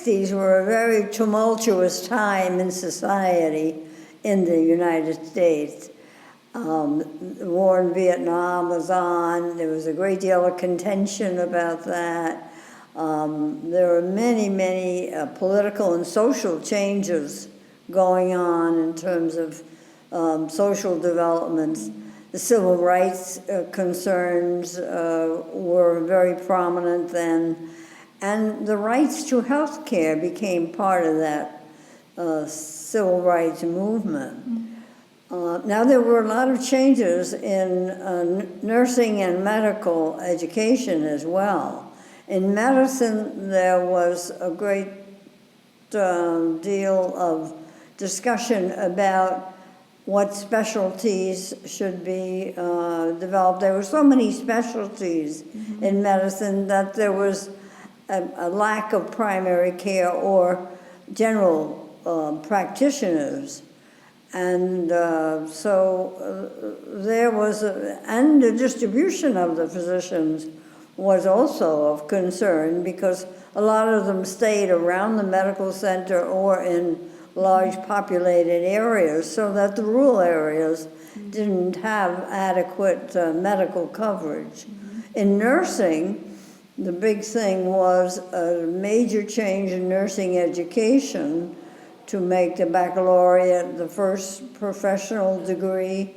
60s were a very tumultuous time in society in the United States. The war in Vietnam was on. There was a great deal of contention about that. There were many, many political and social changes going on in terms of social developments. The civil rights concerns were very prominent then, and the rights to health care became part of that civil rights movement. Now there were a lot of changes in nursing and medical education as well. In medicine, there was a great deal of discussion about what specialties should be developed. There were so many specialties in medicine that there was a lack of primary care or general practitioners. And there was, and the distribution of the physicians was also of concern because a lot of them stayed around the medical center or in large populated areas, so that the rural areas didn't have adequate medical coverage. In nursing, the big thing was a major change in nursing education to make the baccalaureate the first professional degree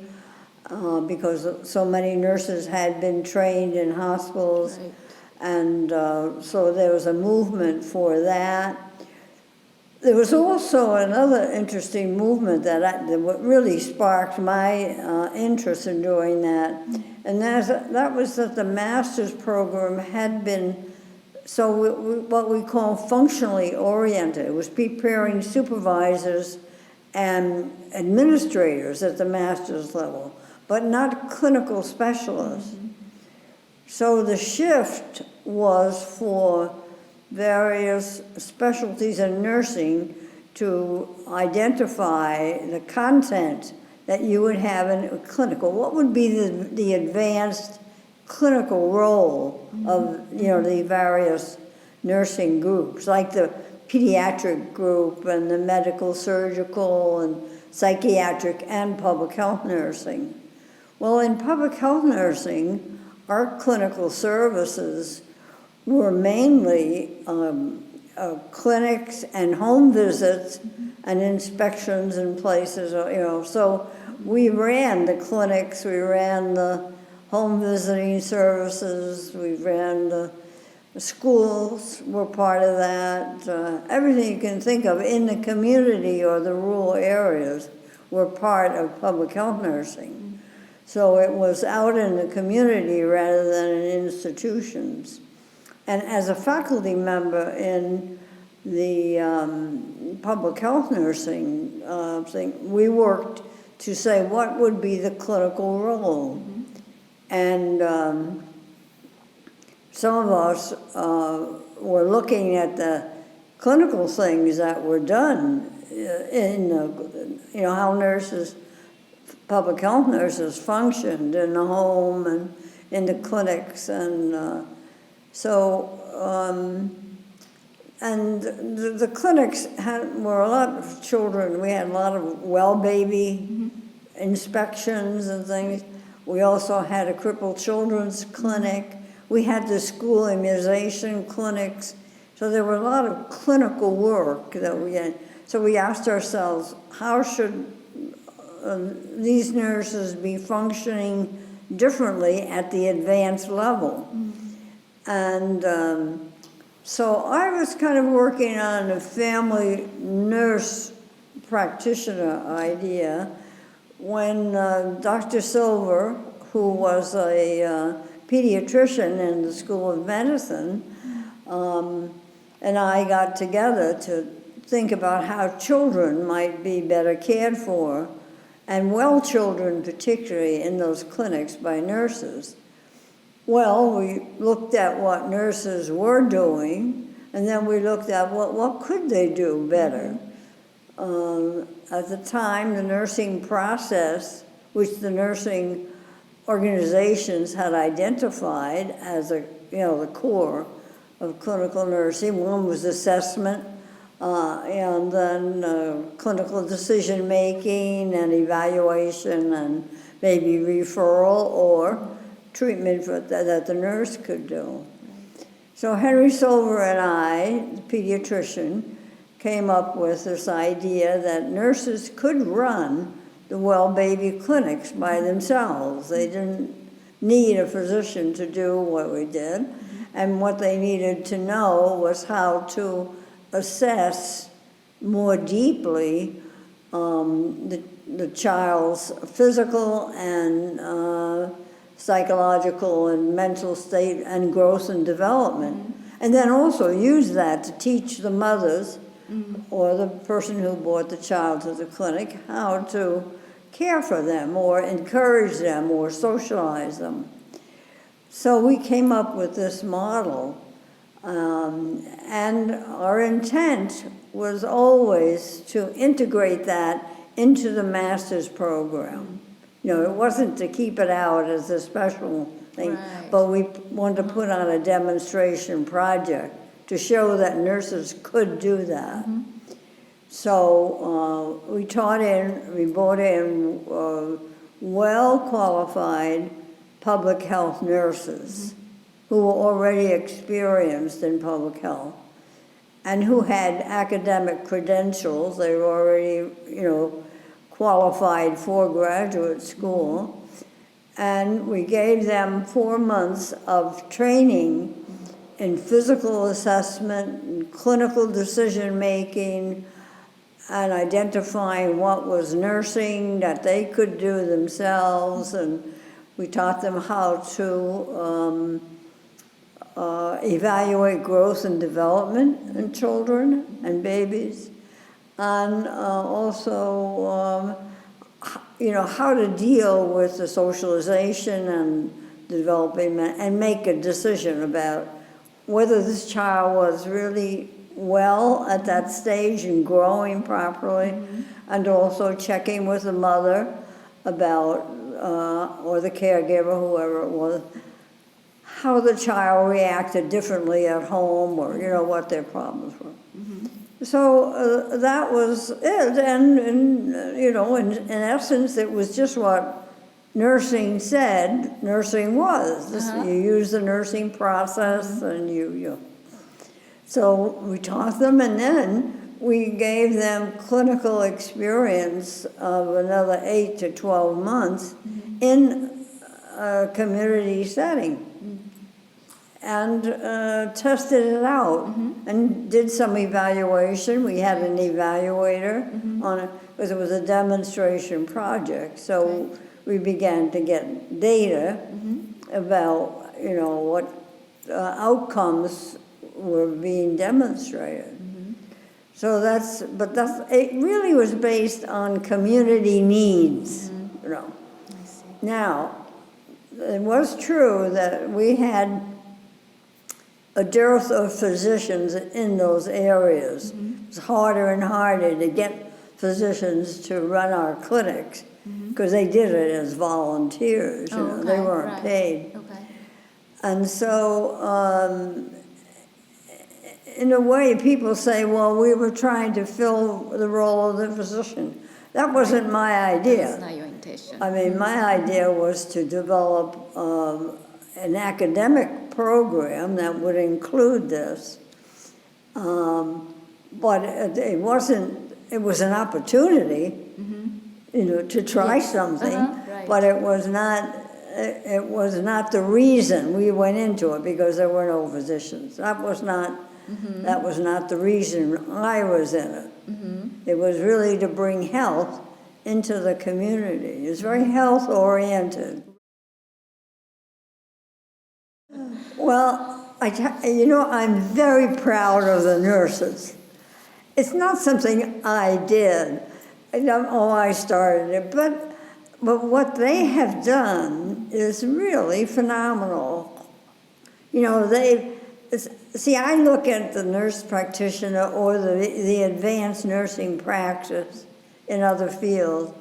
because so many nurses had been trained in hospitals. Right. And so there was a movement for that. There was also another interesting movement that really sparked my interest in doing that, and that was that the master's program had been what we call functionally oriented. It was preparing supervisors and administrators at the master's level, but not clinical specialists. So the shift was for various specialties in nursing to identify the content that you would have in a clinical. What would be the advanced clinical role of the various nursing groups, like the pediatric group and the medical, surgical, and psychiatric and public health nursing. Well, in public health nursing, our clinical services were mainly clinics and home visits and inspections in places, so we ran the clinics, we ran the home visiting services, we ran the schools were part of that. Everything you can think of in the community or the rural areas were part of public health nursing. So it was out in the community rather than in institutions. And as a faculty member in the public health nursing thing, we worked to say what would be the clinical role. And some of us were looking at the clinical things that were done in, how nurses, public health nurses functioned in the home and in the clinics. And and the clinics were a lot of children. We had a lot of well baby inspections and things. We also had a crippled children's clinic. We had the school immunization clinics. So there were a lot of clinical work that we had. So we asked ourselves, how should these nurses be functioning differently at the advanced level? And so I was kind of working on a family nurse practitioner idea when Dr. Silver, who was a pediatrician in the School of Medicine, and I got together to think about how children might be better cared for, and well children particularly in those clinics by nurses. Well, we looked at what nurses were doing, and then we looked at what could they do better. At the time, the nursing process, which the nursing organizations had identified as the core of clinical nursing, one was assessment, and then clinical decision-making and evaluation and maybe referral or treatment that the nurse could do. So Henry Silver and I, the pediatrician, came up with this idea that nurses could run the well baby clinics by themselves. They didn't need a physician to do what we did. And what they needed to know was how to assess more deeply the child's physical and psychological and mental state and growth and development. And then also use that to teach the mothers or the person who brought the child to the clinic how to care for them or encourage them or socialize them. So we came up with this model, and our intent was always to integrate that into the master's program. You know, it wasn't to keep it out as a special thing, but we wanted to put on a demonstration project to show that nurses could do that. So we brought in well-qualified public health nurses who were already experienced in public health and who had academic credentials. They were already, qualified for graduate school. And we gave them 4 months of training in physical assessment, and clinical decision-making, and identifying what was nursing that they could do themselves. And we taught them how to evaluate growth and development in children and babies, and also, how to deal with the socialization and developing and make a decision about whether this child was really well at that stage and growing properly, and also checking with the mother about, or the caregiver, whoever it was, how the child reacted differently at home, or what their problems were. So that was it, and in essence, it was just what nursing said nursing was. You use the nursing process, and So we taught them, and then we gave them clinical experience of another 8 to 12 months in a community setting, and tested it out, and did some evaluation. We had an evaluator on it, because it was a demonstration project. So we began to get data about, what outcomes were being demonstrated. So it really was based on community needs, Now, it was true that we had a dearth of physicians in those areas. It's harder and harder to get physicians to run our clinics, because they did it as volunteers, they weren't paid. And so, in a way, people say, well, we were trying to fill the role of the physician. That wasn't my idea. That's not your intention. I mean, my idea was to develop an academic program that would include this. But it wasn't, it was an opportunity, to try something, but it was not the reason we went into it, because there were no physicians. That was not the reason I was in it. It was really to bring health into the community. It's very health oriented. Well, I'm very proud of the nurses. It's not something I did. I started it, but what they have done is really phenomenal. I look at the nurse practitioner or the advanced nursing practice in other fields,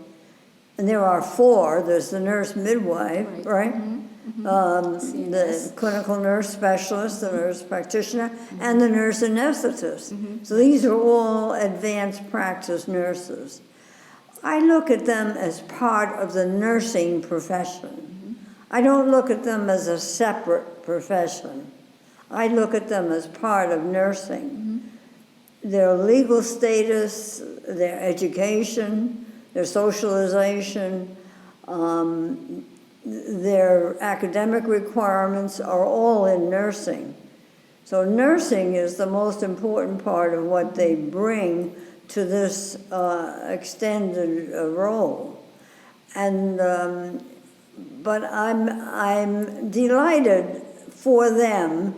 and there are 4. There's the nurse midwife, right? the clinical nurse specialist, the nurse practitioner, and the nurse anesthetist. So these are all advanced practice nurses. I look at them as part of the nursing profession. I don't look at them as a separate profession. I look at them as part of nursing. Their legal status, their education, their socialization, their academic requirements are all in nursing. So nursing is the most important part of what they bring to this extended role. And, but I'm delighted for them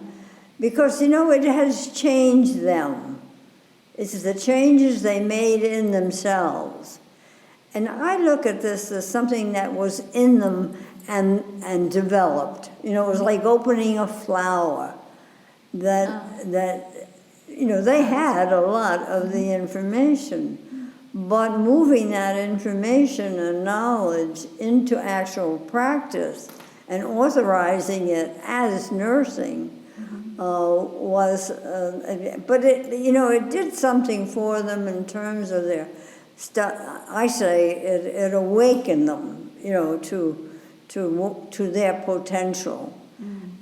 because, you know, it has changed them. It's the changes they made in themselves. And I look at this as something that was in them and developed. You know, it was like opening a flower that you know, they had a lot of the information, but moving that information and knowledge into actual practice and authorizing it as nursing was, but it, you know, it did something for them in terms of their I say it awakened them, you know, to their potential.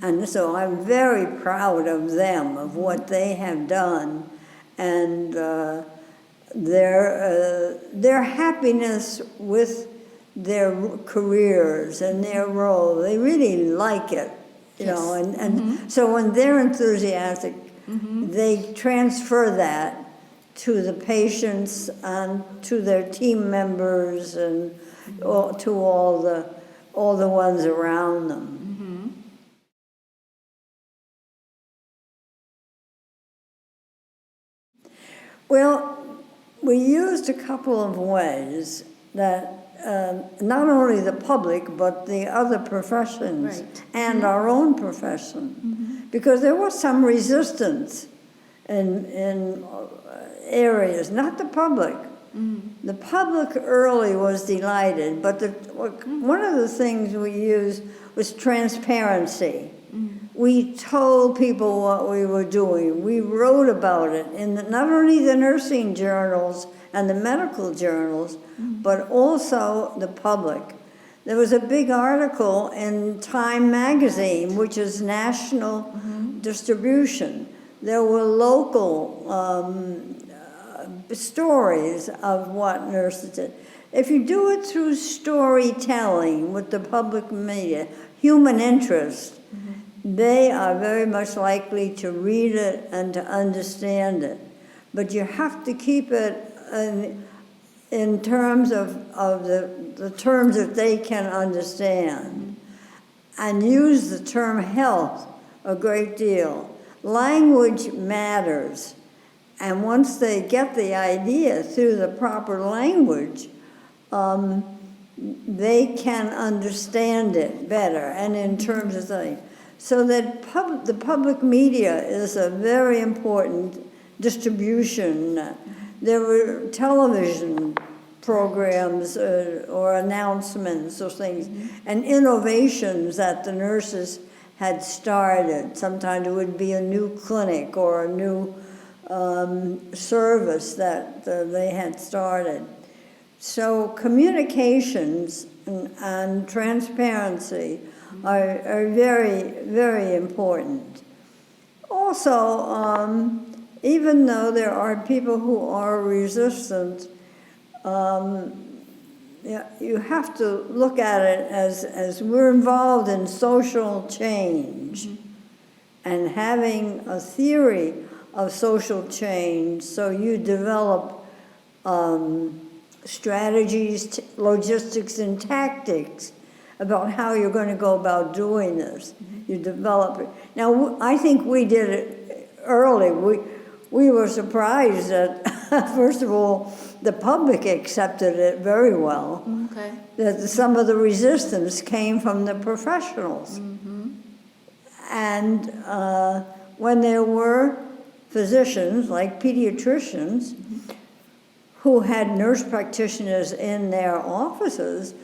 And so I'm very proud of them, of what they have done, and their happiness with their careers and their role. They really like it, you know, and so when they're enthusiastic, they transfer that to the patients and to their team members and to all the ones around them. Well, we used a couple of ways that not only the public, but the other professions and our own profession, because there was some resistance in areas, not the public. The public early was delighted, but one of the things we used was transparency. We told people what we were doing. We wrote about it in not only the nursing journals and the medical journals, but also the public. There was a big article in Time magazine, which is national distribution. There were local stories of what nurses did. If you do it through storytelling with the public media, human interest, they are very much likely to read it and to understand it. But you have to keep it in terms of the terms that they can understand, and use the term health a great deal. Language matters, and once they get the idea through the proper language, they can understand it better, and in terms of things. So that the public media is a very important distribution. There were television programs or announcements or things, and innovations that the nurses had started. Sometimes it would be a new clinic or a new service that they had started. So communications and transparency are very, very important. Also, even though there are people who are resistant, you have to look at it as we're involved in social change and having a theory of social change, so you develop strategies, logistics, and tactics about how you're going to go about doing this. You develop it. Now, I think we did it early. We were surprised that, first of all, the public accepted it very well. Okay. That some of the resistance came from the professionals. And when there were physicians, like pediatricians, who had nurse practitioners in their offices,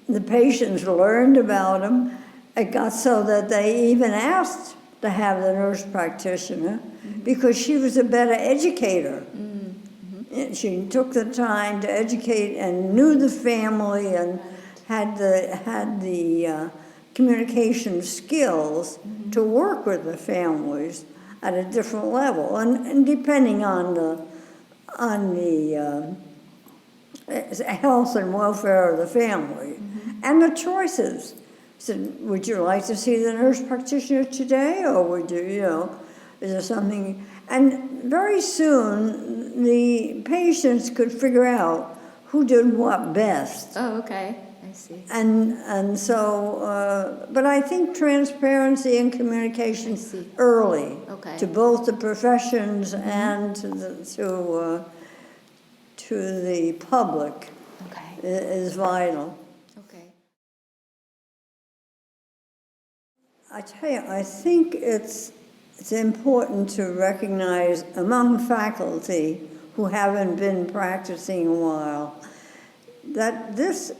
the patients learned about them, it got so that they even asked to have the nurse practitioner because she was a better educator. She took the time to educate and knew the family and had the communication skills to work with the families at a different level, and depending on the health and welfare of the family and the choices. So, would you like to see the nurse practitioner today, or would you, is there something? And very soon, the patients could figure out who did what best. Oh, okay. I see. And so, but I think transparency and communication early to both the professions and to the public is vital. Okay. I tell you, I think it's important to recognize among faculty who haven't been practicing a while that this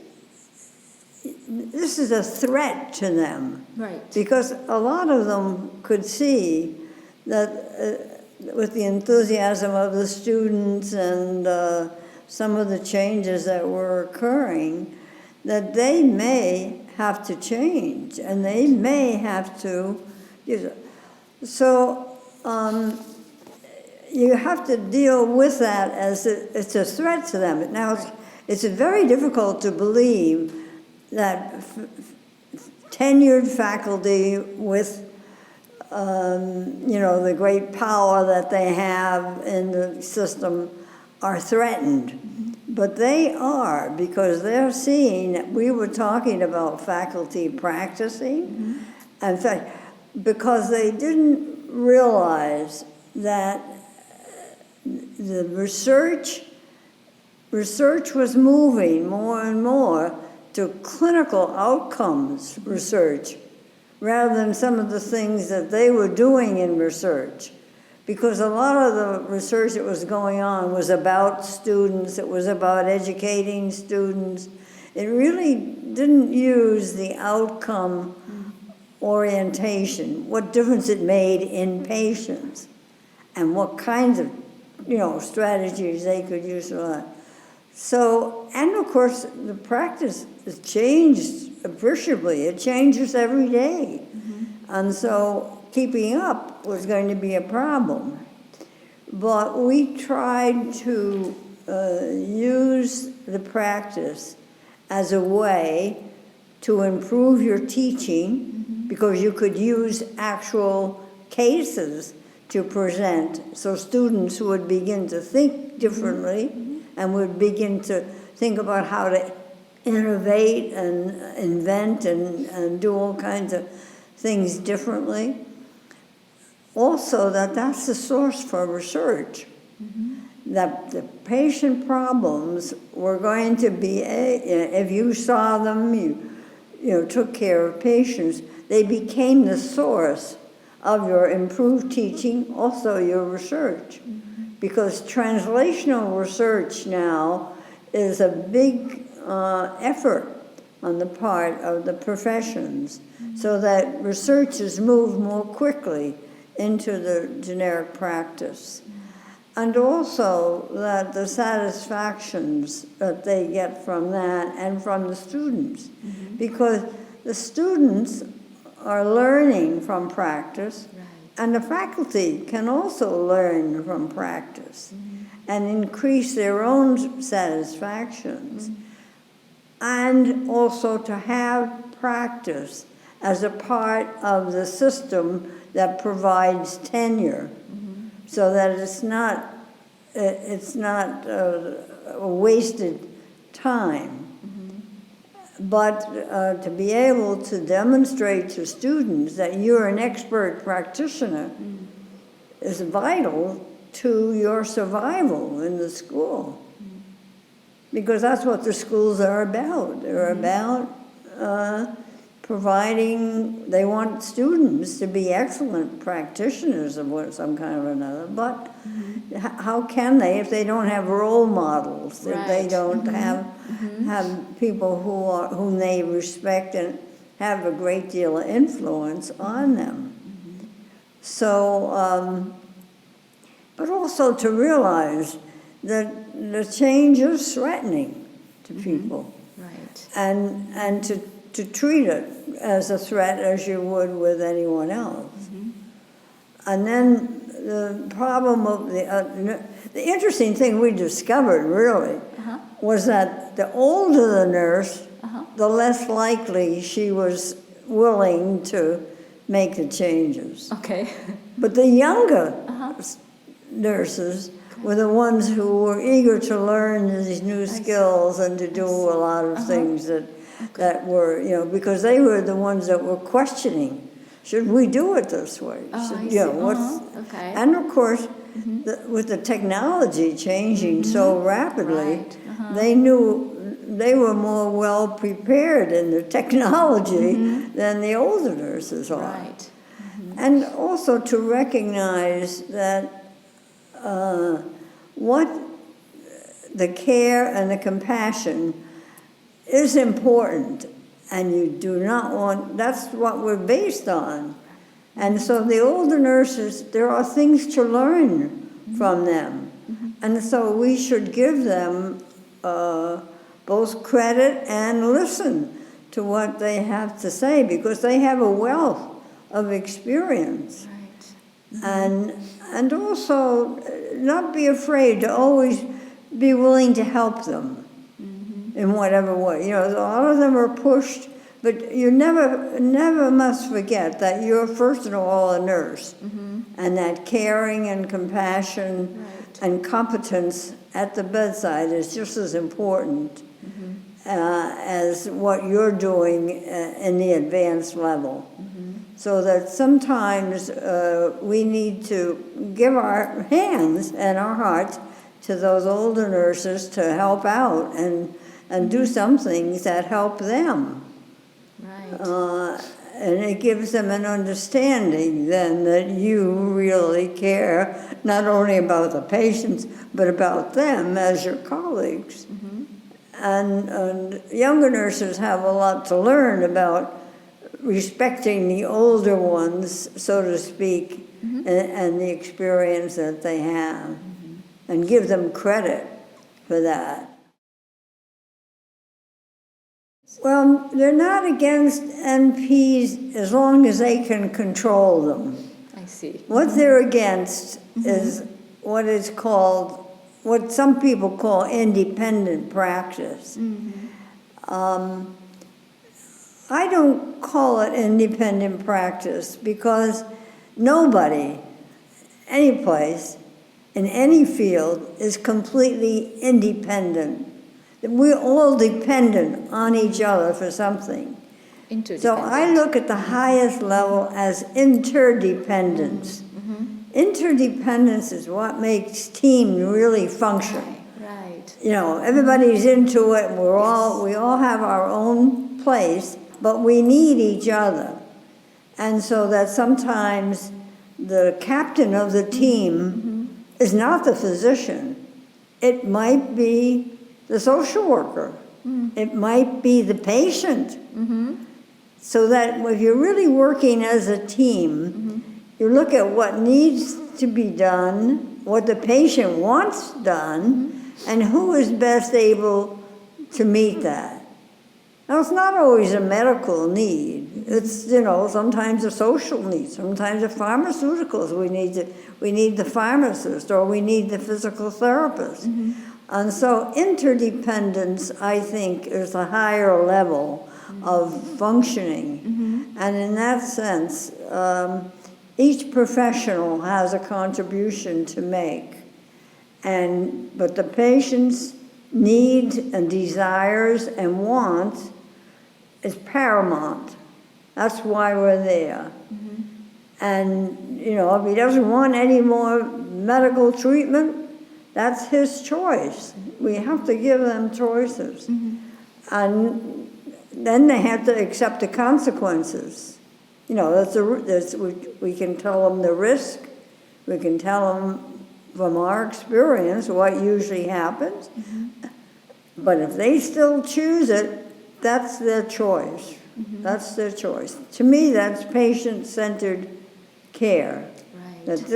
is a threat to them. Right. Because a lot of them could see that with the enthusiasm of the students and some of the changes that were occurring, that they may have to change and they may have to use it. So you have to deal with that as it's a threat to them. Now, it's very difficult to believe that tenured faculty with, the great power that they have in the system are threatened. But they are, because they're seeing, we were talking about faculty practicing. In fact, because they didn't realize that the research was moving more and more to clinical outcomes research rather than some of the things that they were doing in research. Because a lot of the research that was going on was about students, it was about educating students. It really didn't use the outcome orientation, what difference it made in patients, and what kinds of, strategies they could use for that. So, and of course, the practice has changed appreciably. It changes every day. And so keeping up was going to be a problem. But we tried to use the practice as a way to improve your teaching, because you could use actual cases to present, so students would begin to think differently and would begin to think about how to innovate and invent and do all kinds of things differently. Also, that's the source for research. That the patient problems were going to be, if you saw them, you took care of patients, they became the source of your improved teaching, also your research. Because translational research now is a big effort on the part of the professions, so that researchers move more quickly into the generic practice. And also that the satisfactions that they get from that and from the students. Because the students are learning from practice, and the faculty can also learn from practice and increase their own satisfactions. And also to have practice as a part of the system that provides tenure, so that it's not a wasted time. But to be able to demonstrate to students that you're an expert practitioner is vital to your survival in the school. Because that's what the schools are about. They're about providing, they want students to be excellent practitioners of some kind or another, but how can they if they don't have role models, if they don't have people whom they respect have a great deal of influence on them. So, but also to realize that the change is threatening to people. Right. And to treat it as a threat as you would with anyone else. And then the problem of the interesting thing we discovered really was that the older the nurse, the less likely she was willing to make the changes. Okay. But the younger nurses were the ones who were eager to learn these new skills and to do a lot of things that were, you know, because they were the ones that were questioning, should we do it this way? Okay. And of course, with the technology changing so rapidly, they knew they were more well prepared in the technology than the older nurses are. Right. And also to recognize that what the care and the compassion is important, and you do not want, that's what we're based on. And so the older nurses, there are things to learn from them. And so we should give them both credit and listen to what they have to say, because they have a wealth of experience. Right. And also not be afraid to always be willing to help them in whatever way. You know, a lot of them are pushed, but you never must forget that you're first of all a nurse, and that caring and compassion and competence at the bedside is just as important as what you're doing in the advanced level. So that sometimes we need to give our hands and our hearts to those older nurses to help out and do some things that help them. Right. And it gives them an understanding then that you really care not only about the patients, but about them as your colleagues. And younger nurses have a lot to learn about respecting the older ones, so to speak, and the experience that they have, and give them credit for that. Well, they're not against NPs as long as they can control them. I see. What they're against is what is called, what some people call independent practice. I don't call it independent practice because nobody, any place, in any field, is completely independent. We're all dependent on each other for something. So I look at the highest level as interdependence. Interdependence is what makes teams really function. Right. You know, everybody's into it, and we all have our own place, but we need each other. And so that sometimes the captain of the team is not the physician. It might be the social worker. It might be the patient. So that if you're really working as a team, you look at what needs to be done, what the patient wants done, and who is best able to meet that. Now, it's not always a medical need. It's, you know, sometimes a social need, sometimes a pharmaceuticals. We need the pharmacist, or we need the physical therapist. And so interdependence, I think, is a higher level of functioning. And in that sense, each professional has a contribution to make. But the patient's needs and desires and wants is paramount. That's why we're there. And, you know, if he doesn't want any more medical treatment, that's his choice. We have to give them choices. And then they have to accept the consequences. You know, we can tell them the risk. We can tell them from our experience what usually happens. But if they still choose it, that's their choice. That's their choice. To me, that's patient-centered care. Right. That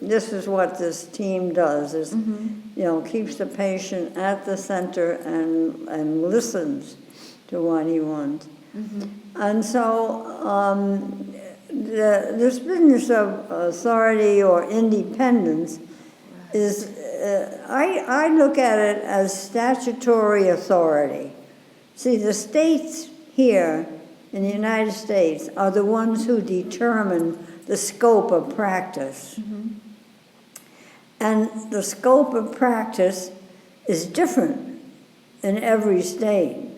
this is what this team does, is, you know, keeps the patient at the center and listens to what he wants. And so this business of authority or independence is, I look at it as statutory authority. See, the states here in the United States are the ones who determine the scope of practice. And the scope of practice is different in every state.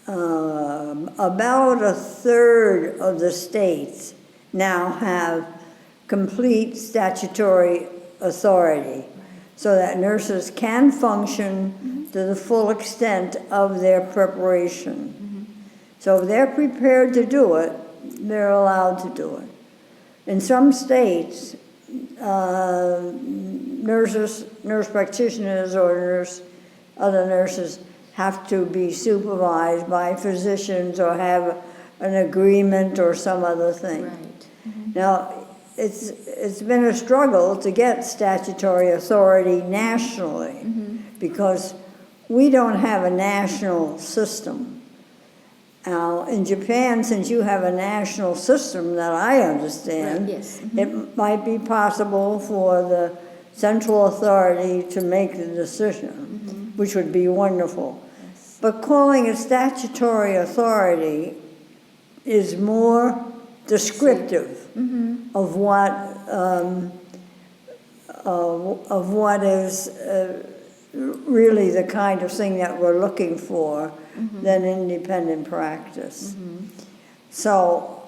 About a third of the states now have complete statutory authority, so that nurses can function to the full extent of their preparation. So if they're prepared to do it, they're allowed to do it. In some states, nurse practitioners or other nurses have to be supervised by physicians or have an agreement or some other thing. Right. Now, it's been a struggle to get statutory authority nationally because we don't have a national system. Now, in Japan, since you have a national system that I understand, Right, yes. it might be possible for the central authority to make the decision, which would be wonderful. Yes. But calling it statutory authority is more descriptive of what is really the kind of thing that we're looking for than independent practice. So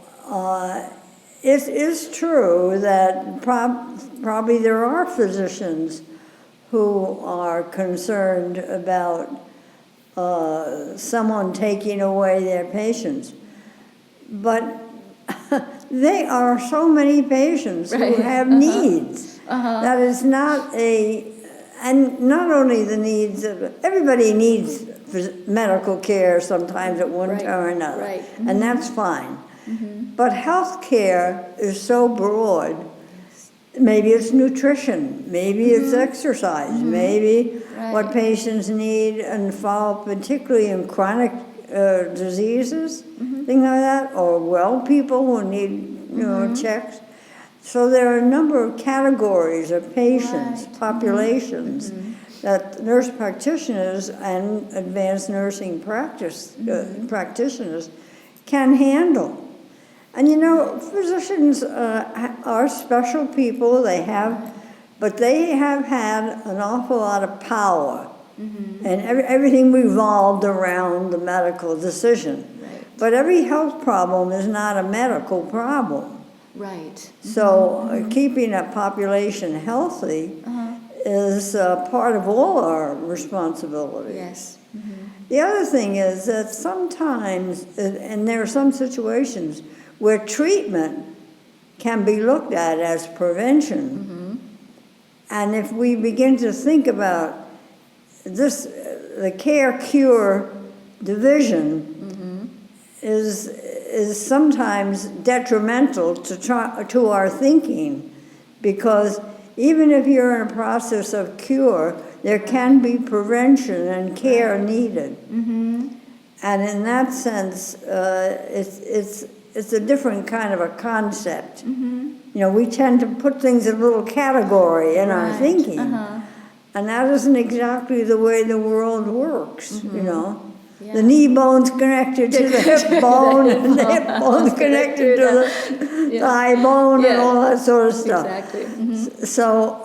it is true that probably there are physicians who are concerned about someone taking away their patients, but there are so many patients who have needs. That is not and not only the needs of, everybody needs medical care sometimes at one time or another, and that's fine. But health care is so broad. Maybe it's nutrition, maybe it's exercise, maybe what patients need and follow, particularly in chronic diseases, things like that, or well people who need, you know, checks. So there are a number of categories of patients, populations, that nurse practitioners and advanced nursing practitioners can handle. And you know, physicians are special people, but they have had an awful lot of power. And everything revolved around the medical decision. But every health problem is not a medical problem. Right. So keeping a population healthy is part of all our responsibilities. Yes. The other thing is that sometimes, and there are some situations where treatment can be looked at as prevention. And if we begin to think about this, the care-cure division is sometimes detrimental to our thinking, because even if you're in a process of cure, there can be prevention and care needed. And in that sense, it's a different kind of a concept. You know, we tend to put things in a little category in our thinking, and that isn't exactly the way the world works, you know. The knee bone's connected to the hip bone, and the hip bone's connected to the thigh bone, and all that sort of stuff. Exactly. So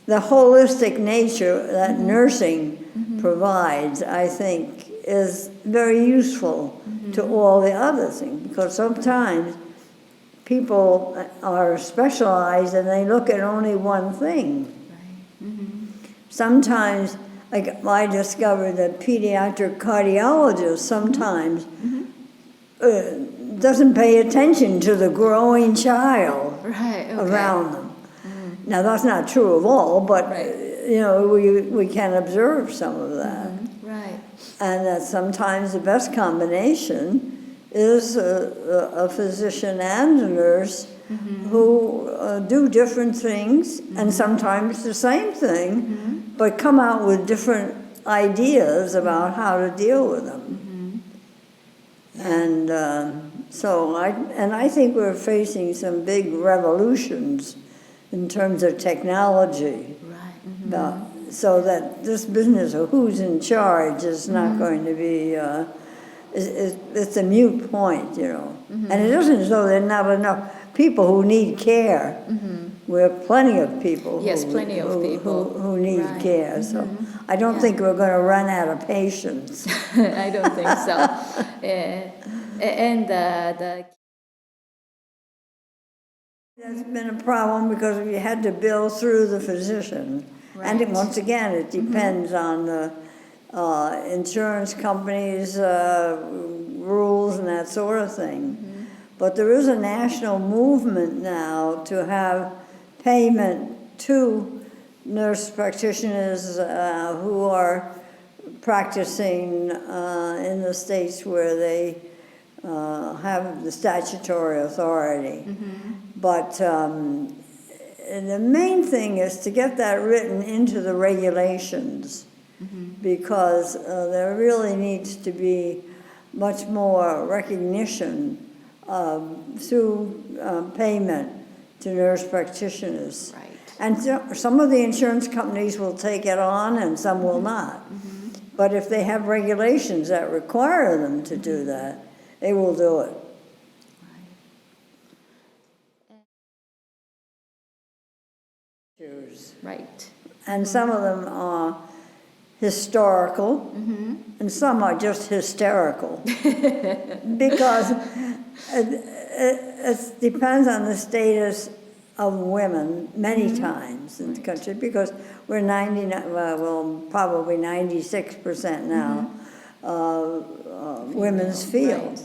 the holistic nature that nursing provides, I think, is very useful to all the other things, because sometimes people are specialized and they look at only one thing. Sometimes, like I discovered that pediatric cardiologist sometimes doesn't pay attention to the growing child around them. Now that's not true of all, but you know, we can observe some of that. Right. And that sometimes the best combination is a physician and a nurse who do different things, and sometimes the same thing, but come out with different ideas about how to deal with them. And so I think we're facing some big revolutions in terms of technology. Right. So that this business of who's in charge is not going to be, it's a moot point, you know. And it isn't as though there are not enough people who need care. We have plenty of people Yes, plenty of people. who need Right. care. So I don't Yeah. think we're going to run out of patients. I don't think so. And the That's been a problem because we had to bill through the physician. And Right. once again, it depends on the insurance companies' rules and that sort of thing. But there is a national movement now to have payment to nurse practitioners who are practicing in the states where they have the statutory authority. But the main thing is to get that written into the regulations, because there really needs to be much more recognition through payment to nurse practitioners. Right. And some of the insurance companies will take it on and some will not. But if they have regulations that require them to do that, they will do it. Right. And some of them are historical, and some are just hysterical. Because it depends on the status of women many times in the country, because we're 99, well, probably 96% now women's field.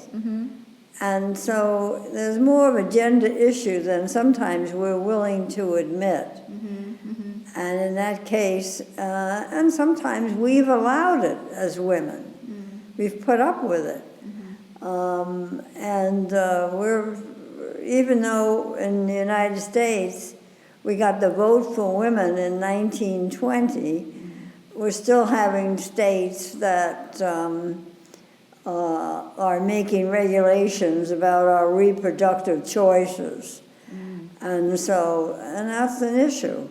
And so there's more of a gender issue than sometimes we're willing to admit. And in that case, and sometimes we've allowed it as women. We've put up with it. And we're, even though in the United States we got the vote for women in 1920, we're still having states that are making regulations about our reproductive choices. And so, and that's an issue.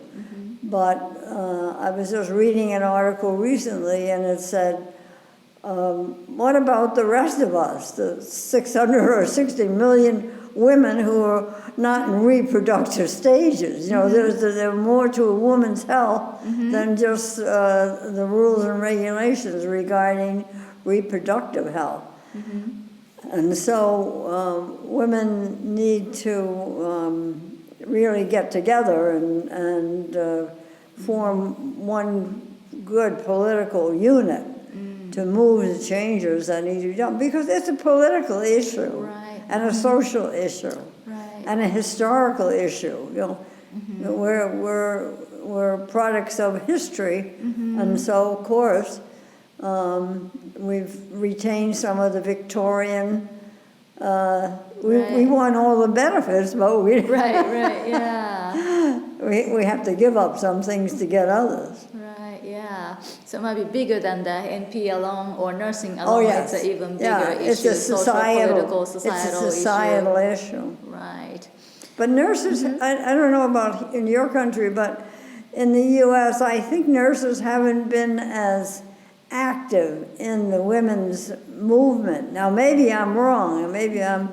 But I was just reading an article recently, and it said, what about the rest of us, the 600 or 60 million women who are not in reproductive stages? You know, there's more to a woman's health than just the rules and regulations regarding reproductive health. And so women need to really get together and form one good political unit to move the changes that need to be done, because it's a political issue and a social issue and a historical issue. You know, we're products of history, and so of course we've retained some of the Victorian. We want all the benefits, but we we have to give up some things to get others. Right, yeah. So it might be bigger than the NP alone or nursing alone. Yes. It's an even bigger issue. It's a Social-political, it's a societal issue. Right. But nurses, I don't know about in your country, but in the U.S., I think nurses haven't been as active in the women's movement. Now, maybe I'm wrong, and maybe I'm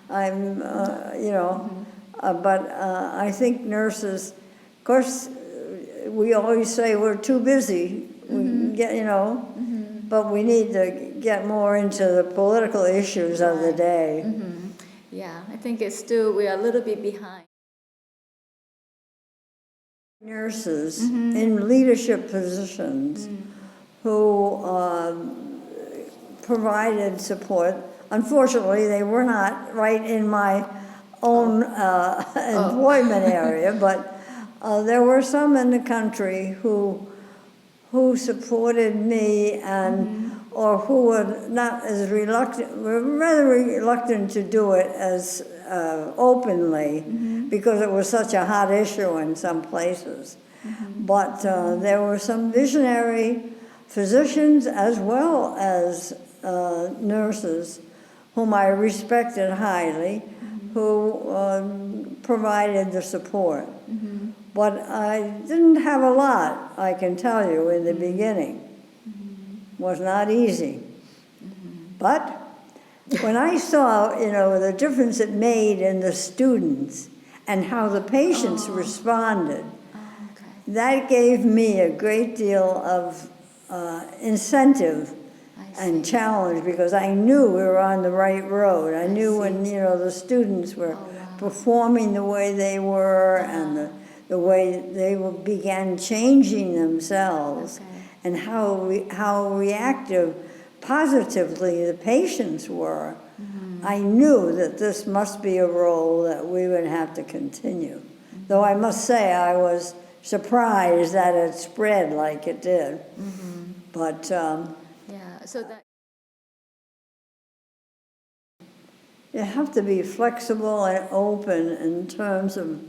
you know, but I think nurses, of course, we always say we're too busy. We get, you know, but we need to get more into the political issues of the day. Yeah, I think it's still, we are a little bit behind. Nurses in leadership positions who provided support. Unfortunately, they were not right in my own employment area, but there were some in the country who who supported me and or who were not as reluctant, were rather reluctant to do it as openly because it was such a hot issue in some places. But there were some visionary physicians as well as nurses whom I respected highly, who provided the support. But I didn't have a lot, I can tell you, in the beginning. Was not easy. But when I saw, the difference it made in the students and how the patients responded, that gave me a great deal of incentive and challenge, because I knew we were on the right road. I knew when, the students were performing the way they were and the way they began changing themselves, and how reactive positively the patients were. I knew that this must be a role that we would have to continue. Though I must say I was surprised that it spread like it did. But so that you have to be flexible and open in terms of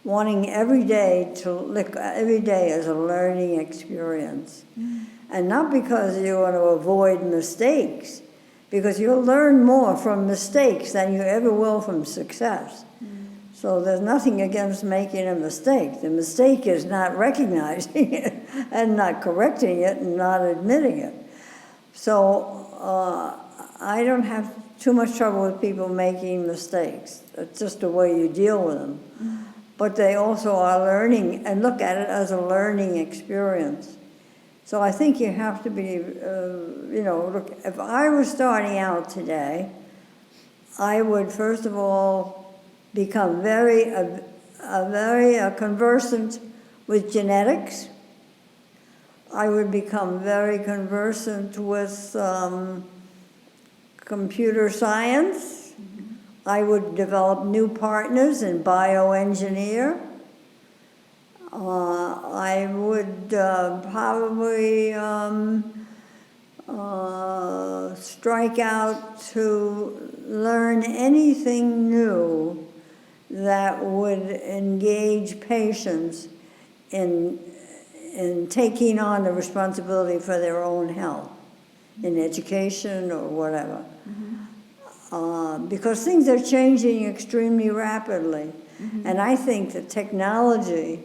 wanting every day to look every day as a learning experience. And not because you want to avoid mistakes, because you'll learn more from mistakes than you ever will from success. So there's nothing against making a mistake. The mistake is not recognizing it and not correcting it and not admitting it. So I don't have too much trouble with people making mistakes. It's just the way you deal with them. But they also are learning and look at it as a learning experience. So I think you have to be, look, if I was starting out today, I would first of all become very conversant with genetics. I would become very conversant with computer science. I would develop new partners in bioengineer. I would probably strike out to learn anything new that would engage patients in taking on the responsibility for their own health, in education or whatever. Because things are changing extremely rapidly. And I think that technology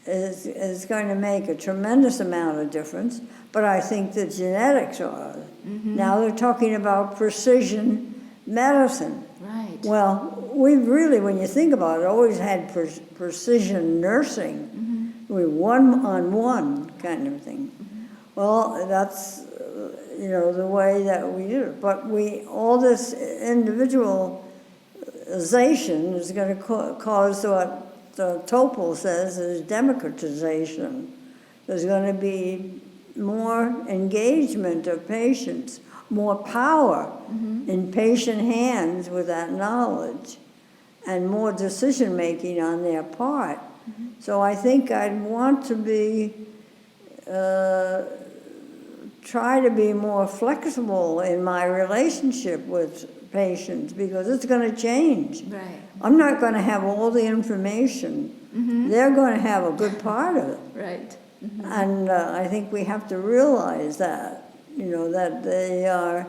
is going to make a tremendous amount of difference, but I think that genetics are. Now they're talking about precision medicine. Right. Well, we've really, when you think about it, always had precision nursing. We one-on-one kind of thing. Well, that's the way that we do it. But all this individualization is going to cause what Topol says is democratization. There's going to be more engagement of patients, more power in patient hands with that knowledge, and more decision-making on their part. So I think I'd want to try to be more flexible in my relationship with patients, because it's going to change. Right. I'm not going to have all the information. They're going to have a good part of it. Right. And I think we have to realize that, that they are,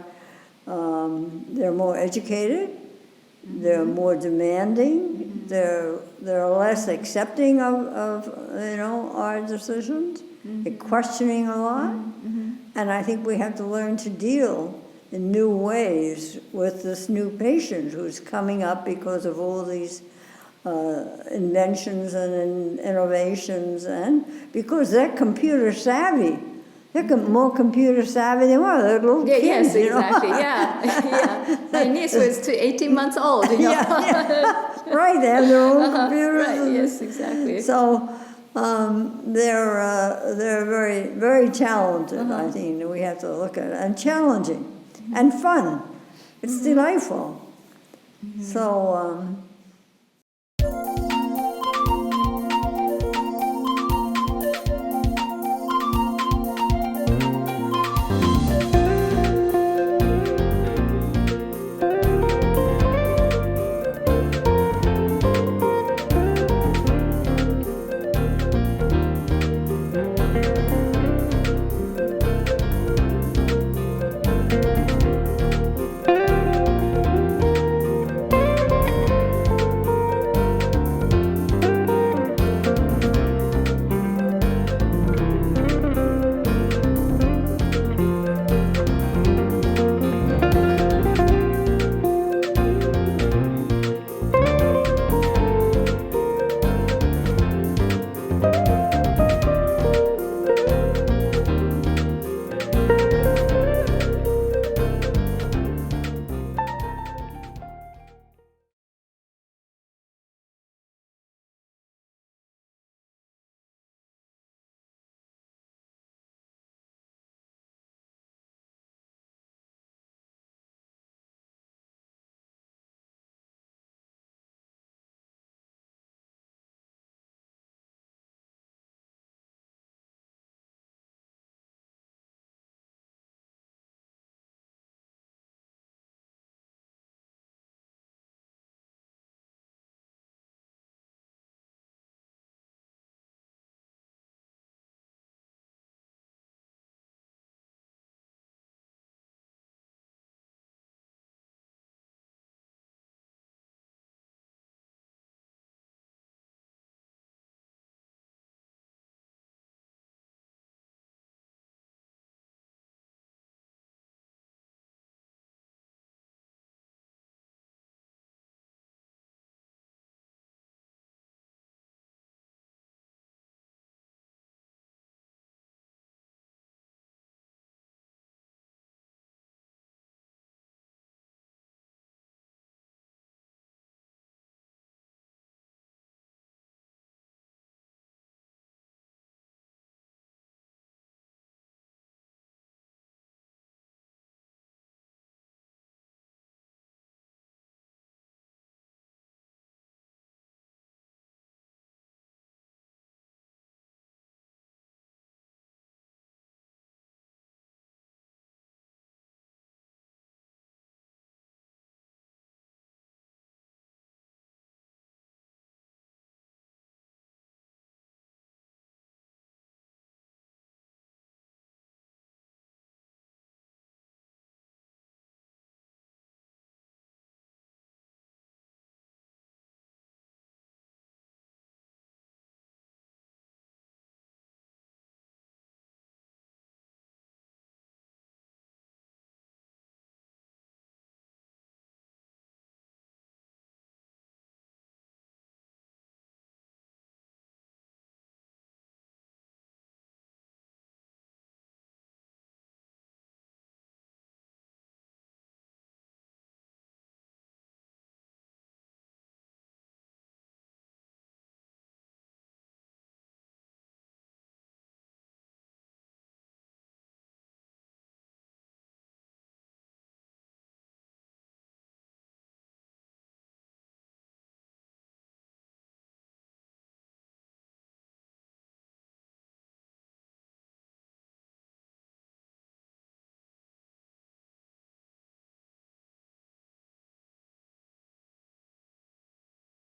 they're more educated, they're more demanding, they're less accepting of our decisions, they're questioning a lot. And I think we have to learn to deal in new ways with this new patient who's coming up because of all these inventions and innovations, and because they're computer savvy. They're more computer savvy than what? They're little kids, Yes, exactly. My niece was 18 months old. Right, they have their own computers. Right. Yes, exactly. So they're very, very talented. I think that we have to look at it, and challenging, and fun. It's delightful. So